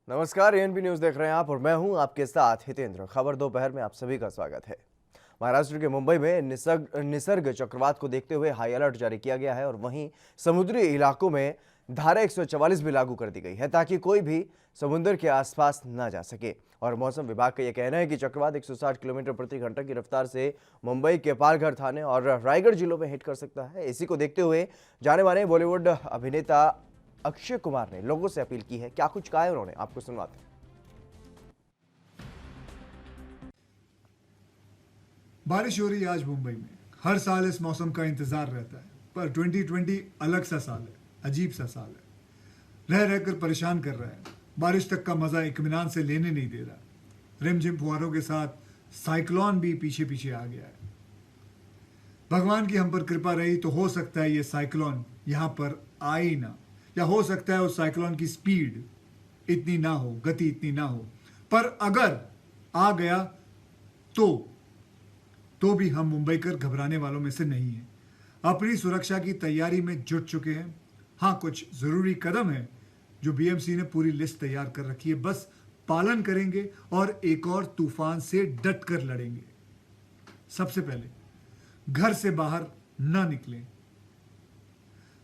नमस्कार, ANP news देख रहे हैं आप और मैं हूं आपके साथ हितेंद्र। खबर दोपहर में आप सभी का स्वागत है। महाराष्ट्र के मुंबई में निसर्ग चक्रवात को देखते हुए हाई अलर्ट जारी किया गया है और वहीं समुद्री इलाकों में धारा 144 भी लागू कर दी गई है ताकि कोई भी समुद्र के आसपास न जा सके। और मौसम विभाग का यह कहना है कि चक्रवात 160 किलोमीटर प्रति घंटा की रफ्तार से मुंबई के पालघर थाने और रायगढ़ जिलों में हिट कर सकता है। इसी को देखते हुए जाने माने बॉलीवुड अभिनेता अक्षय कुमार ने लोगों से अपील की है। क्या कुछ कहा है उन्होंने, आपको सुनवाते हैं। बारिश हो रही है आज मुंबई में। हर साल इस मौसम का इंतजार रहता है, पर 2020 अलग सा साल है, अजीब सा साल है। रह रहकर परेशान कर रहा है। बारिश तक का मजा इत्मीनान से लेने नहीं दे रहा। रिमझिम फुहारों के साथ साइक्लोन भी पीछे पीछे आ गया है। भगवान की हम पर कृपा रही तो हो सकता है ये साइक्लोन यहां पर आए ही ना, या हो सकता है उस साइक्लोन की स्पीड इतनी ना हो, गति इतनी ना हो। पर अगर आ गया तो भी हम मुंबईकर घबराने वालों में से नहीं हैं। अपनी सुरक्षा की तैयारी में जुट चुके हैं। हाँ, कुछ जरूरी कदम है जो बीएमसी ने पूरी लिस्ट तैयार कर रखी है, बस पालन करेंगे और एक और तूफान से डट कर लड़ेंगे। सबसे पहले घर से बाहर ना निकलें,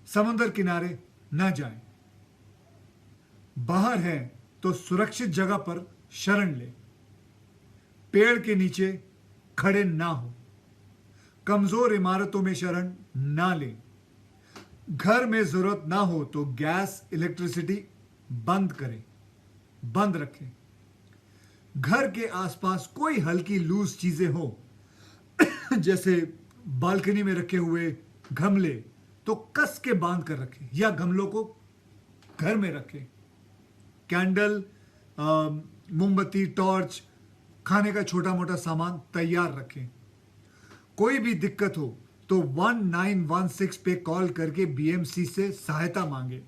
समुद्र किनारे ना जाएं, बाहर हैं तो सुरक्षित जगह पर शरण लें, पेड़ के नीचे खड़े ना हो, कमजोर इमारतों में शरण ना लें, घर में जरूरत ना हो तो गैस इलेक्ट्रिसिटी बंद करें, बंद रखें। घर के आसपास कोई हल्की लूज चीजें हो जैसे बालकनी में रखे हुए गमले तो कस के बांध कर रखें, या गमलों को घर में रखें। कैंडल, मोमबत्ती, टॉर्च, खाने का छोटा मोटा सामान तैयार रखें। कोई भी दिक्कत हो तो 1916 पे कॉल करके बीएमसी से सहायता मांगे।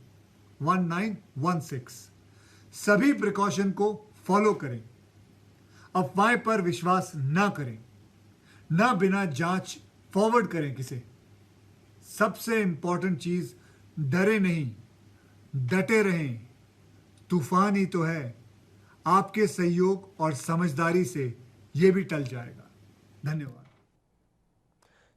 1916। सभी प्रिकॉशन को फॉलो करें। अफवाह पर विश्वास ना करें, ना बिना जांच फॉरवर्ड करें किसे। सबसे इंपॉर्टेंट चीज, डरे नहीं, डटे रहें। तूफान ही तो है, आपके सहयोग और समझदारी से यह भी टल जाएगा। धन्यवाद।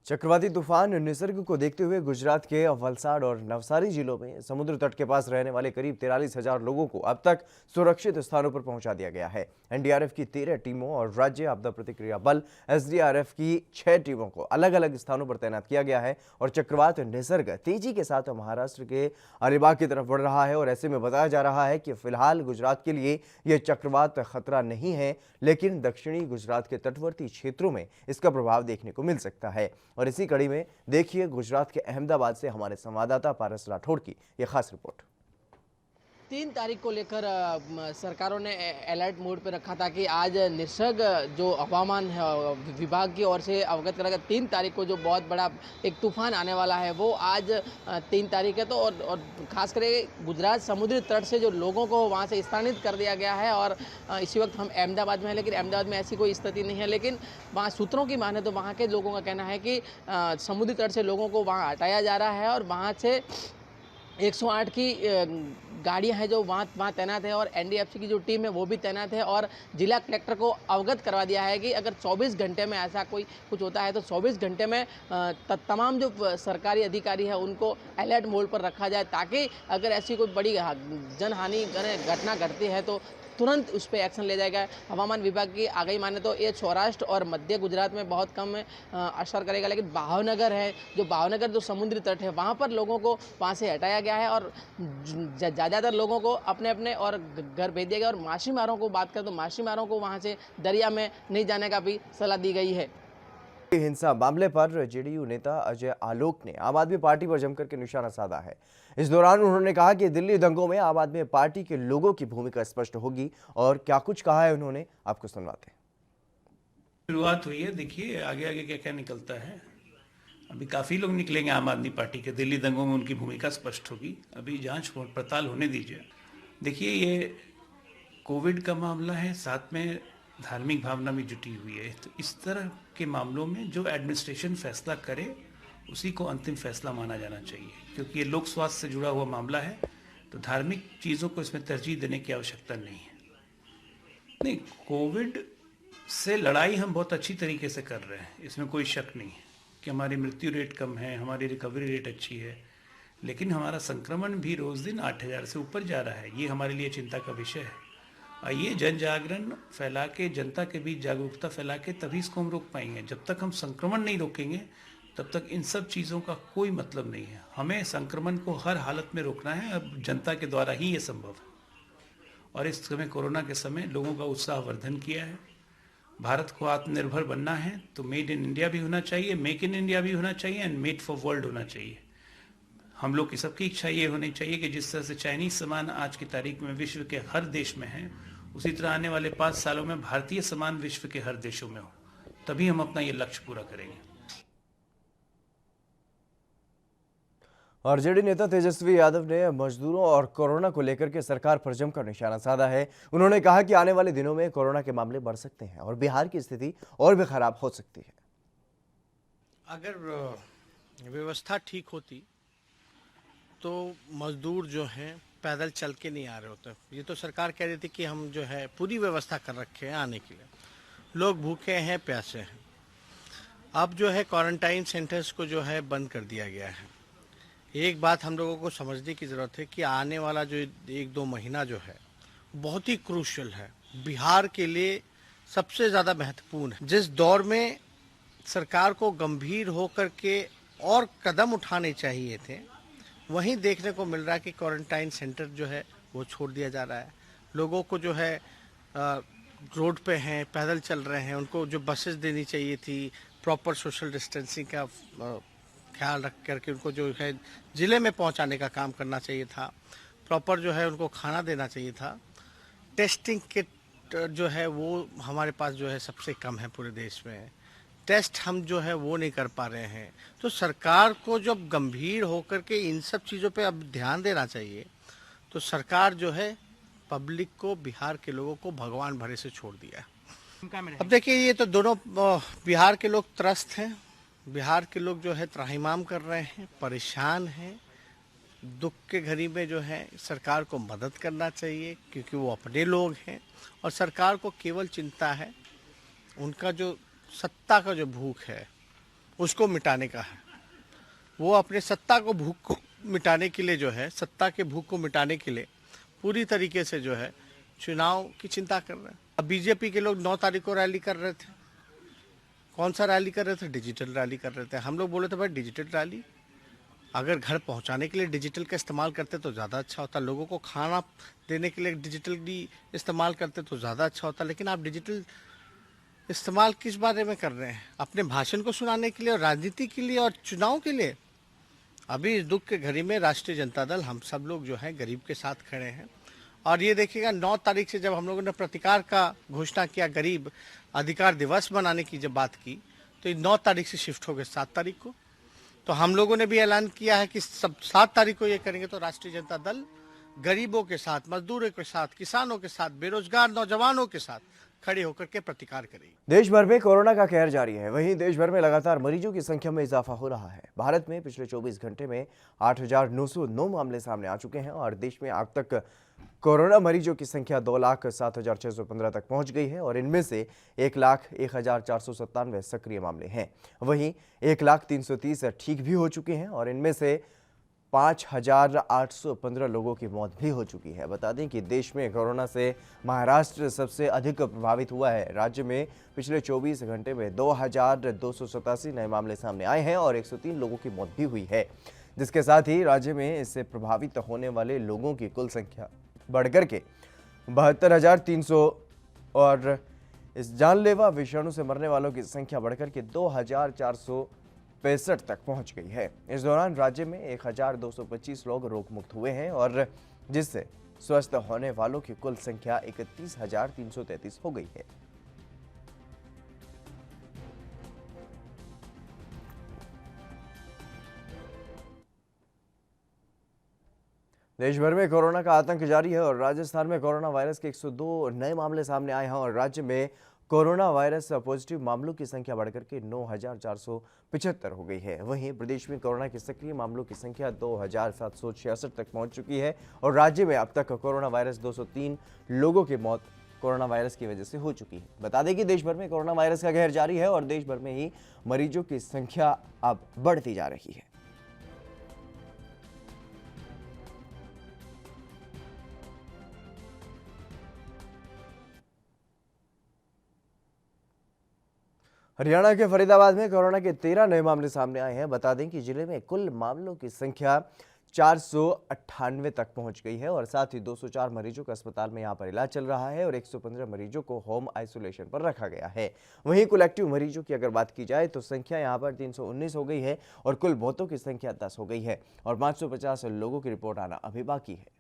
चक्रवाती तूफान निसर्ग को देखते हुए गुजरात के वलसाड और नवसारी जिलों में समुद्र तट के पास रहने वाले करीब 43,000 लोगों को अब तक सुरक्षित स्थानों पर पहुंचा दिया गया है। एनडीआरएफ की 13 टीमों और राज्य आपदा प्रतिक्रिया बल एसडीआरएफ की 6 टीमों को अलग अलग स्थानों पर तैनात किया गया है। और चक्रवात निसर्ग तेजी के साथ महाराष्ट्र के अलीबाग की तरफ बढ़ रहा है और ऐसे में बताया जा रहा है कि फिलहाल गुजरात के लिए यह चक्रवात खतरा नहीं है, लेकिन दक्षिणी गुजरात के तटवर्ती क्षेत्रों में इसका प्रभाव देखने को मिल सकता है। और इसी कड़ी में देखिए गुजरात के अहमदाबाद से हमारे संवाददाता पारस राठौड़ की यह खास रिपोर्ट। 3 तारीख को लेकर सरकारों ने अलर्ट मोड पर रखा था कि आज निसर्ग जो हवामान विभाग की ओर से अवगत करा गया 3 तारीख को जो बहुत बड़ा एक तूफान आने वाला है वो आज 3 तारीख है। तो और खास करके गुजरात समुद्री तट से जो लोगों को वहाँ से स्थानांतरित कर दिया गया है। और इसी वक्त हम अहमदाबाद में हैं, लेकिन अहमदाबाद में ऐसी कोई स्थिति नहीं है। लेकिन वहाँ सूत्रों की माने तो वहाँ के लोगों का कहना है कि समुद्री तट से लोगों को वहाँ हटाया जा रहा है और वहाँ से 108 की गाड़ियां हैं जो वहाँ तैनात है और एनडीएफसी की जो टीम है वो भी तैनात है। और जिला कलेक्टर को अवगत करवा दिया है कि अगर 24 घंटे में ऐसा कोई कुछ होता है तो 24 घंटे में तमाम जो सरकारी अधिकारी है उनको अलर्ट मोड पर रखा जाए, ताकि अगर ऐसी कोई बड़ी जनहानि घटना घटती है तो तुरंत उस पर एक्शन ले जाएगा। हवामान विभाग की आगाही माने तो ये सौराष्ट्र और मध्य गुजरात में बहुत कम असर करेगा, लेकिन भावनगर है, जो भावनगर जो समुद्री तट है वहाँ पर लोगों को वहाँ से हटाया गया है और ज़्यादातर लोगों को अपने अपने और घर भेज दिया गया। और माछीमारों को बात करें तो माछीमारों को वहाँ से दरिया में नहीं जाने का भी सलाह दी गई है। हिंसा मामले पर जेडीयू नेता अजय आलोक ने आम आदमी पार्टी पर जमकर के निशाना साधा है। इस दौरान उन्होंने कहा कि दिल्ली दंगों में आम आदमी पार्टी के लोगों की भूमिका स्पष्ट होगी। और क्या कुछ कहा है उन्होंने, आपको सुनवाते हैं। शुरुआत हुई है, देखिए आगे आगे क्या क्या निकलता है। अभी काफी लोग निकलेंगे आम आदमी पार्टी के, दिल्ली दंगों में उनकी भूमिका स्पष्ट होगी। अभी जांच पड़ताल होने दीजिए। देखिए ये कोविड का मामला है, साथ में धार्मिक भावना भी जुटी हुई है। तो इस तरह के मामलों में जो एडमिनिस्ट्रेशन फैसला करे उसी को अंतिम फैसला माना जाना चाहिए, क्योंकि ये लोक स्वास्थ्य से जुड़ा हुआ मामला है। तो धार्मिक चीज़ों को इसमें तरजीह देने की आवश्यकता नहीं है। नहीं, कोविड से लड़ाई हम बहुत अच्छी तरीके से कर रहे हैं, इसमें कोई शक नहीं है कि हमारी मृत्यु रेट कम है, हमारी रिकवरी रेट अच्छी है, लेकिन हमारा संक्रमण भी रोज़ दिन 8,000 से ऊपर जा रहा है। ये हमारे लिए चिंता का विषय है। आइए जन जागरण फैला के, जनता के बीच जागरूकता फैला के तभी इसको हम रोक पाएंगे। जब तक हम संक्रमण नहीं रोकेंगे तब तक इन सब चीज़ों का कोई मतलब नहीं है। हमें संक्रमण को हर हालत में रोकना है, अब जनता के द्वारा ही ये संभव है। और इस समय कोरोना के समय लोगों का उत्साह वर्धन किया है। भारत को आत्मनिर्भर बनना है तो मेड इन इंडिया भी होना चाहिए, मेक इन इंडिया भी होना चाहिए एंड मेड फॉर वर्ल्ड होना चाहिए। हम लोग की सबकी इच्छा ये होनी चाहिए कि जिस तरह से चाइनीज सामान आज की तारीख में विश्व के हर देश में है, उसी तरह आने वाले 5 सालों में भारतीय सामान विश्व के हर देशों में हो, तभी हम अपना ये लक्ष्य पूरा करेंगे। आरजेडी नेता तेजस्वी यादव ने मजदूरों और कोरोना को लेकर के सरकार पर जमकर निशाना साधा है। उन्होंने कहा कि आने वाले दिनों में कोरोना के मामले बढ़ सकते हैं और बिहार की स्थिति और भी खराब हो सकती है। अगर व्यवस्था ठीक होती तो मजदूर जो हैं पैदल चल के नहीं आ रहे होते। ये तो सरकार कह रही थी कि हम जो है पूरी व्यवस्था कर रखे हैं आने के लिए, लोग भूखे हैं, प्यासे हैं। अब जो है क्वारंटाइन सेंटर्स को जो है बंद कर दिया गया है। एक बात हम लोगों को समझने की ज़रूरत है कि आने वाला जो 1-2 महीना जो है बहुत ही क्रूशियल है, बिहार के लिए सबसे ज़्यादा महत्वपूर्ण है। जिस दौर में सरकार को गंभीर होकर के और कदम उठाने चाहिए थे, वहीं देखने को मिल रहा है कि क्वारंटाइन सेंटर जो है वो छोड़ दिया जा रहा है। लोगों को जो है रोड पे हैं, पैदल चल रहे हैं, उनको जो बसेस देनी चाहिए थी, प्रॉपर सोशल डिस्टेंसिंग का ख्याल रख करके उनको जो है ज़िले में पहुंचाने का काम करना चाहिए था, प्रॉपर जो है उनको खाना देना चाहिए था। टेस्टिंग किट जो है वो हमारे पास जो है सबसे कम है पूरे देश में। टेस्ट हम जो है वो नहीं कर पा रहे हैं। तो सरकार को जब गंभीर होकर के इन सब चीज़ों पे अब ध्यान देना चाहिए, तो सरकार जो है पब्लिक को, बिहार के लोगों को भगवान भरे से छोड़ दिया है। अब देखिए, ये तो दोनों बिहार के लोग त्रस्त हैं, बिहार के लोग जो है त्राहिमाम कर रहे हैं, परेशान हैं। दुख के घड़ी में जो है सरकार को मदद करना चाहिए, क्योंकि वो अपने लोग हैं और सरकार को केवल चिंता है उनका जो सत्ता का जो भूख है उसको मिटाने का है। वो अपने सत्ता को भूख को मिटाने के लिए जो है, सत्ता के भूख को मिटाने के लिए पूरी तरीके से जो है चुनाव की चिंता कर रहे हैं। अब बीजेपी के लोग 9 तारीख को रैली कर रहे थे। कौन सा रैली कर रहे थे? डिजिटल रैली कर रहे थे। हम लोग बोले थे भाई डिजिटल रैली अगर घर पहुंचाने के लिए डिजिटल का इस्तेमाल करते तो ज़्यादा अच्छा होता, लोगों को खाना देने के लिए डिजिटल भी इस्तेमाल करते तो ज़्यादा अच्छा होता। लेकिन आप डिजिटल इस्तेमाल किस बारे में कर रहे हैं? अपने भाषण को सुनाने के लिए और राजनीति के लिए और चुनाव के लिए। अभी इस दुख के घड़ी में राष्ट्रीय जनता दल, हम सब लोग जो हैं गरीब के साथ खड़े हैं। और ये देखिएगा 9 तारीख से जब हम लोगों ने प्रतिकार का घोषणा किया, गरीब अधिकार दिवस मनाने की जब बात की, तो 9 तारीख से शिफ्ट हो गए 7 तारीख को। तो हम लोगों ने भी ऐलान किया है कि सब 7 तारीख को ये करेंगे। तो राष्ट्रीय जनता दल गरीबों के साथ, मजदूरों के साथ, किसानों के साथ, बेरोजगार नौजवानों के साथ खड़े होकर के प्रतिकार करेगी। देश भर में कोरोना का कहर जारी है। वहीं देश भर में लगातार मरीजों की संख्या में इजाफा हो रहा है। भारत में पिछले 24 घंटे में 8,909 मामले सामने आ चुके हैं और देश में अब तक कोरोना मरीजों की संख्या 2,07,615 तक पहुंच गई है और इनमें से 1,01,497 सक्रिय मामले हैं। वहीं 1,03,30 ठीक भी हो चुके हैं और इनमें से 5,815 लोगों की मौत भी हो चुकी है। बता दें कि देश में कोरोना से महाराष्ट्र सबसे अधिक प्रभावित हुआ है। राज्य में पिछले 24 घंटे में 2,287 नए मामले सामने आए हैं और 103 लोगों की मौत भी हुई है, जिसके साथ ही राज्य में इससे प्रभावित होने वाले लोगों की कुल संख्या बढ़कर के 72,300 और इस जानलेवा विषाणु से मरने वालों की संख्या बढ़कर के 2,465 तक पहुंच गई है। इस दौरान राज्य में 1,225 लोग रोग मुक्त हुए हैं और जिससे स्वस्थ होने वालों की कुल संख्या 31,333 हो गई है। देश भर में कोरोना का आतंक जारी है और राजस्थान में कोरोना वायरस के 102 नए मामले सामने आए हैं और राज्य में कोरोना वायरस पॉजिटिव मामलों की संख्या बढ़कर के 9,475 हो गई है। वहीं प्रदेश में कोरोना के सक्रिय मामलों की संख्या 2,766 तक पहुंच चुकी है और राज्य में अब तक कोरोना वायरस 203 लोगों की मौत कोरोना वायरस की वजह से हो चुकी है। बता दें कि देश भर में कोरोना वायरस का कहर जारी है और देश भर में ही मरीजों की संख्या अब बढ़ती जा रही है। हरियाणा के फरीदाबाद में कोरोना के 13 नए मामले सामने आए हैं। बता दें कि जिले में कुल मामलों की संख्या 498 तक पहुंच गई है और साथ ही 204 मरीजों का अस्पताल में यहां पर इलाज चल रहा है और 115 मरीजों को होम आइसोलेशन पर रखा गया है। वहीं कुल एक्टिव मरीजों की अगर बात की जाए तो संख्या यहां पर 319 हो गई है और कुल मौतों की संख्या 10 हो गई है और 550 लोगों की रिपोर्ट आना अभी बाकी है।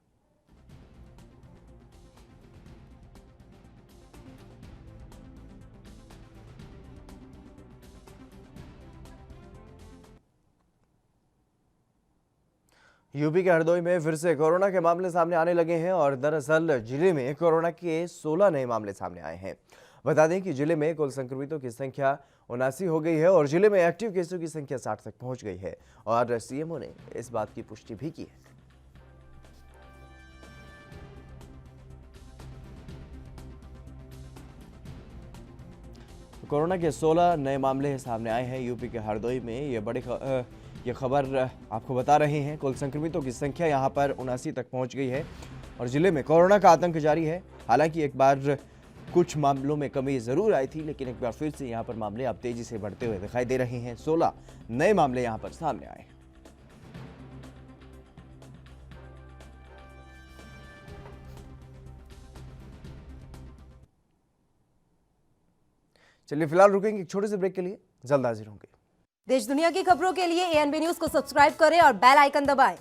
यूपी के हरदोई में फिर से कोरोना के मामले सामने आने लगे हैं और दरअसल जिले में कोरोना के 16 नए मामले सामने आए हैं। बता दें कि जिले में कुल संक्रमितों की संख्या 79 हो गई है और जिले में एक्टिव केसों की संख्या 60 तक पहुंच गई है और सीएमओ ने इस बात की पुष्टि भी की है। कोरोना के 16 नए मामले सामने आए हैं यूपी के हरदोई में। ये खबर आपको बता रहे हैं। कुल संक्रमितों की संख्या यहां पर 79 तक पहुंच गई है और जिले में कोरोना का आतंक जारी है। हालांकि एक बार कुछ मामलों में कमी जरूर आई थी, लेकिन एक बार फिर से यहां पर मामले अब तेजी से बढ़ते हुए दिखाई दे रहे हैं। 16 नए मामले यहां पर सामने आए हैं। चलिए फिलहाल रुकेंगे एक छोटे से ब्रेक के लिए, जल्द हाजिर होंगे। देश दुनिया की खबरों के लिए ANB न्यूज को सब्सक्राइब करें और बेल आइकन दबाएं।